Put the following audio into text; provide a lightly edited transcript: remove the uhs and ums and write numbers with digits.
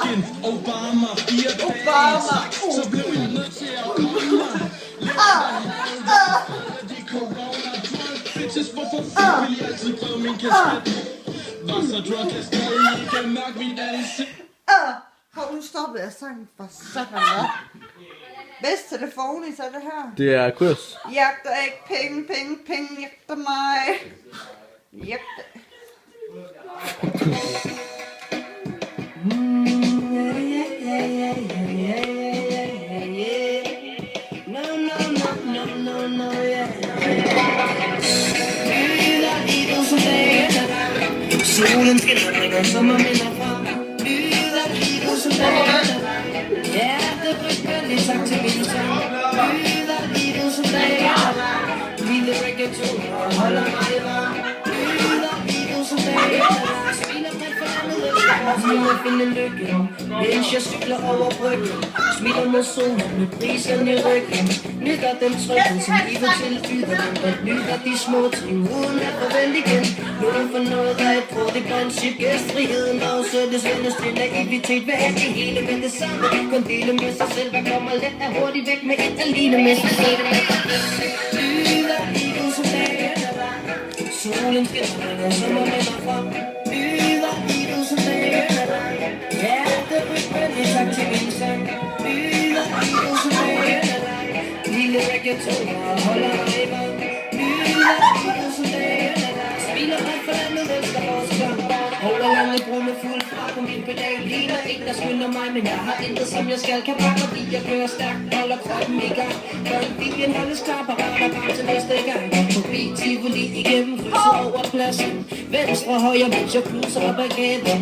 Lincoln, Obama, 4 dage, så blev jeg nødt til at komme mig. De corona drug bitches, hvorfor vil jeg altid prøve min kasket? Var så drunk, jeg stadig ikke mærke mit ansigt. Hov, nu stoppede jeg sangen for sådan noget. Bedst telefon i så det her. Det er kurs. Jagter ikke penge, jagter mig. Jagter. Solen skinner, bringer sommerminder frem. Lyder livet som dagen. Hjerterykker, lidt tak til min sang. Lyder livet som dagen. Lille reggaeton, holder mig varm. Lyder livet som dagen. Smiler bredt for landet efter os, nu at finde lykken. Mens jeg cykler over bryggen. Smiler mod solen med priserne i ryggen. Nytter den tryggen, som livet tilbyder. Og nytter de små ting, uden at forvente igen. Nogen for noget af et hurtigt princip. Gæstfriheden og søttes vendes til naivitet. Hvad er det hele med det samme? Kun dele med sig selv, der kommer let er hurtigt væk med et alene med sig selv. Lyder livet som dagen er lang. Solen skinner, sommerminder frem. Lyder livet som dagen er lang. Hjerterykker, lidt tak til min sang. Lyder livet som dagen er lang. Lille reggaeton, holder mig varm. Lyder livet som dagen er lang. Smiler ret for landet, elsker vores kamp. Holder landet brune fuld fra på min pedal. Ligner en, der skynder mig, men jeg har intet som jeg skal. Kan bare fordi jeg kører stærkt, holder kroppen i gang. Før bilen holdes klar, parater bare til næste gang. Forbi Tivoli igennem krydset over pladsen. Venstre, højre, mens jeg cruiser op ad gaden.